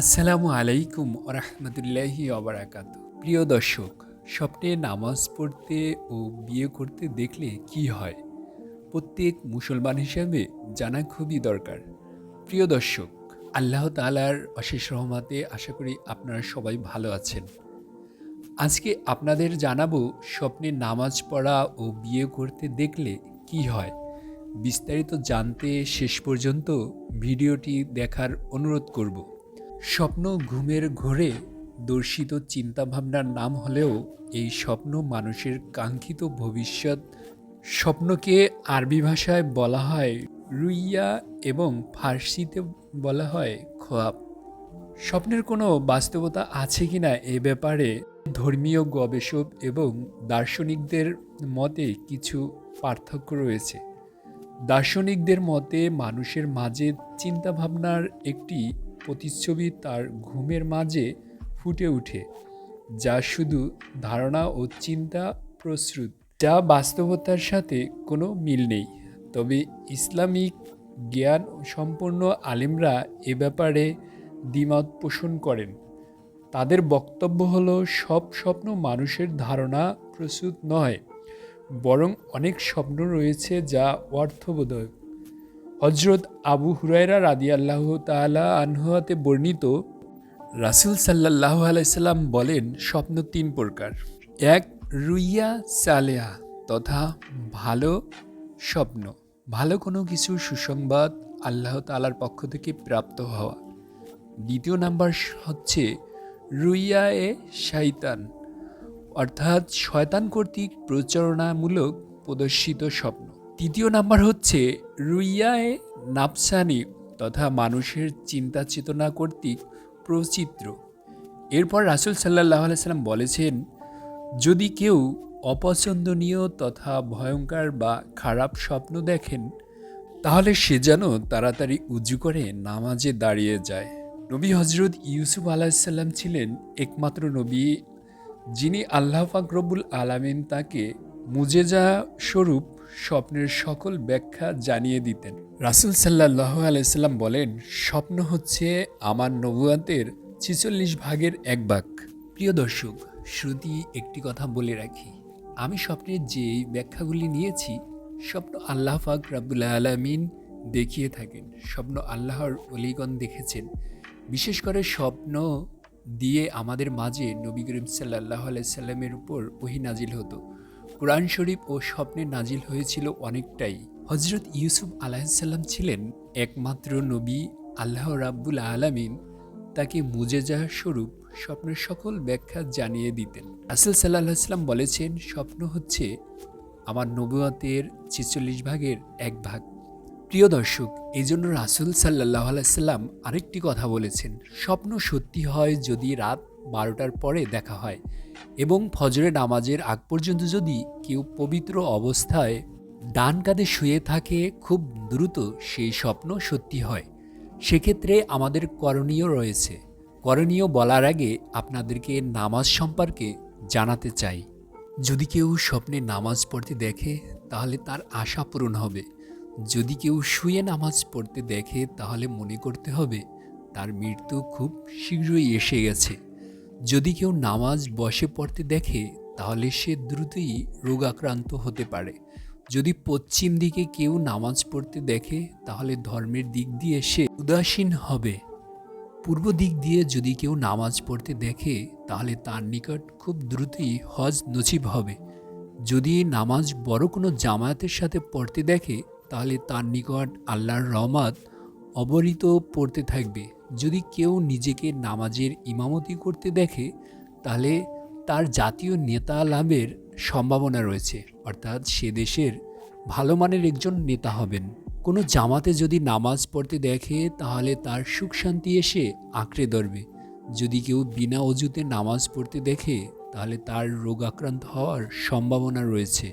আসসালামু আলাইকুম ওরহমতুল্লাহি ওবারাকাতু। প্রিয় দর্শক, স্বপ্নে নামাজ পড়তে ও বিয়ে করতে দেখলে কি হয়? প্রত্যেক মুসলমান হিসেবে জানা খুবই দরকার। প্রিয় দর্শক, আল্লাহ তাআলার অশেষ রহমতে আশা করি আপনারা সবাই ভালো আছেন। আজকে আপনাদের জানাবো স্বপ্নে নামাজ পড়া ও বিয়ে করতে দেখলে কি হয়। বিস্তারিত জানতে শেষ পর্যন্ত ভিডিওটি দেখার অনুরোধ করব। স্বপ্ন ঘুমের ঘোরে দর্শিত চিন্তাভাবনার নাম হলেও এই স্বপ্ন মানুষের কাঙ্ক্ষিত ভবিষ্যৎ স্বপ্নকে আরবি ভাষায় বলা হয় রুইয়া এবং ফার্সিতে বলা হয় খোয়াব। স্বপ্নের কোনো বাস্তবতা আছে কিনা এ ব্যাপারে ধর্মীয় গবেষক এবং দার্শনিকদের মতে কিছু পার্থক্য রয়েছে। দার্শনিকদের মতে মানুষের মাঝে চিন্তাভাবনার একটি প্রতিচ্ছবি তার ঘুমের মাঝে ফুটে ওঠে, যা শুধু ধারণা ও চিন্তা প্রসূত, যা বাস্তবতার সাথে কোনো মিল নেই। তবে ইসলামিক জ্ঞান সম্পন্ন আলেমরা এ ব্যাপারে দ্বিমত পোষণ করেন। তাদের বক্তব্য হলো সব স্বপ্ন মানুষের ধারণা প্রসূত নয়, বরং অনেক স্বপ্ন রয়েছে যা অর্থবোধক। হজরত আবু হুরায়রা রাদিয়াল্লাহু তাআলা আনহু হতে বর্ণিত, রাসূল সাল্লাল্লাহু আলাইহি সাল্লাম বলেন, স্বপ্ন তিন প্রকার। এক, রুইয়া সালেহা তথা ভালো স্বপ্ন, ভালো কোনো কিছু সুসংবাদ আল্লাহ তাআলার পক্ষ থেকে প্রাপ্ত হওয়া। দ্বিতীয় নাম্বার হচ্ছে রুইয়া এ শাইতান, অর্থাৎ শয়তান কর্তৃক প্রচারণামূলক প্রদর্শিত স্বপ্ন। তৃতীয় নাম্বার হচ্ছে রুইয়ায়ে নাফসানি তথা মানুষের চিন্তা চেতনা কর্তৃক প্রচিত্র। এরপর রাসূল সাল্লাল্লাহু আলাইহি সাল্লাম বলেছেন, যদি কেউ অপছন্দনীয় তথা ভয়ঙ্কর বা খারাপ স্বপ্ন দেখেন, তাহলে সে যেন তাড়াতাড়ি উজু করে নামাজে দাঁড়িয়ে যায়। নবী হজরত ইউসুফ আলাইহিস সালাম ছিলেন একমাত্র নবী যিনি আল্লাহ পাক রব্বুল আলামিন তাকে মুজেজা স্বরূপ স্বপ্নের সকল ব্যাখ্যা জানিয়ে দিতেন। রাসূল সাল্লাল্লাহু আলাইহি সাল্লাম বলেন, স্বপ্ন হচ্ছে আমার নবুয়তের ৪৬ ভাগের এক ভাগ। প্রিয় দর্শক, শুরুতে একটি কথা বলে রাখি, আমি স্বপ্নের যে ব্যাখ্যাগুলি নিয়েছি স্বপ্ন আল্লাহ পাক রব্বুল আলামিন দেখিয়ে থাকেন, স্বপ্ন আল্লাহর ওলিগণ দেখেছেন। বিশেষ করে স্বপ্ন দিয়ে আমাদের মাঝে নবী করিম সাল্লাল্লাহু আলাইহি সাল্লামের উপর ওহী নাজিল হতো। কোরআন শরীফ ও স্বপ্নে নাজিল হয়েছিল অনেকটাই। হজরত ইউসুফ আলাইহিসসালাম ছিলেন একমাত্র নবী, আল্লাহ রাব্বুল আলামিন তাকে মুজেজা স্বরূপ স্বপ্নের সকল ব্যাখ্যা জানিয়ে দিতেন। রাসূল সাল্লাল্লাহু আলাইহি সাল্লাম বলেছেন, স্বপ্ন হচ্ছে আমার নবুয়তের ৪৬ ভাগের এক ভাগ। প্রিয় দর্শক, এই জন্য রাসূল সাল্লাল্লাহু আলাইহি সাল্লাম আরেকটি কথা বলেছেন, স্বপ্ন সত্যি হয় যদি রাত ১২টার পরে দেখা হয় এবং ফজরের নামাজের আগ পর্যন্ত যদি কেউ পবিত্র অবস্থায় ডান কাঁধে শুয়ে থাকে, খুব দ্রুত সেই স্বপ্ন সত্যি হয়। সেক্ষেত্রে আমাদের করণীয় রয়েছে। করণীয় বলার আগে আপনাদেরকে নামাজ সম্পর্কে জানাতে চাই। যদি কেউ স্বপ্নে নামাজ পড়তে দেখে তাহলে তার আশা পূরণ হবে। যদি কেউ শুয়ে নামাজ পড়তে দেখে তাহলে মনে করতে হবে তার মৃত্যু খুব শীঘ্রই এসে গেছে। যদি কেউ নামাজ বসে পড়তে দেখে তাহলে সে দ্রুতই রোগাক্রান্ত হতে পারে। যদি পশ্চিম দিকে কেউ নামাজ পড়তে দেখে তাহলে ধর্মের দিক দিয়ে সে উদাসীন হবে। পূর্ব দিক দিয়ে যদি কেউ নামাজ পড়তে দেখে তাহলে তার নিকট খুব দ্রুতই হজ নসিব হবে। যদি নামাজ বড় কোনো জামায়াতের সাথে পড়তে দেখে তাহলে তার নিকট আল্লাহর রহমত অবরিত পড়তে থাকবে। যদি কেউ নিজেকে নামাজের ইমামতি করতে দেখে তাহলে তার জাতীয় নেতা লাভের সম্ভাবনা রয়েছে, অর্থাৎ সে দেশের ভালো মানের একজন নেতা হবেন। কোনো জামাতে যদি নামাজ পড়তে দেখে তাহলে তার সুখ শান্তি এসে আঁকড়ে ধরবে। যদি কেউ বিনা অজুতে নামাজ পড়তে দেখে তাহলে তার রোগ আক্রান্ত হওয়ার সম্ভাবনা রয়েছে।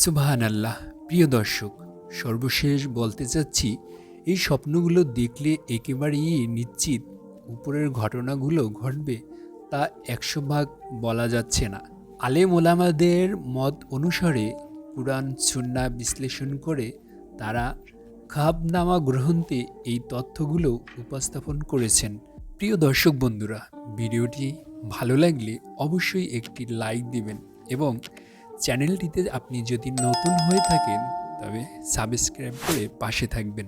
সুবহানাল্লাহ। প্রিয় দর্শক, সর্বশেষ বলতে চাচ্ছি, এই স্বপ্নগুলো দেখলে একেবারেই নিশ্চিত উপরের ঘটনাগুলো ঘটবে তা ১০০ ভাগ বলা যাচ্ছে না। আলেম ওলামাদের মত অনুসারে কুরআন সুন্নাহ বিশ্লেষণ করে তারা খাবনামা গ্রন্থে এই তথ্যগুলো উপস্থাপন করেছেন। প্রিয় দর্শক বন্ধুরা, ভিডিওটি ভালো লাগলে অবশ্যই একটি লাইক দিবেন এবং চ্যানেলটিতে আপনি যদি নতুন হয়ে থাকেন তবে সাবস্ক্রাইব করে পাশে থাকবেন।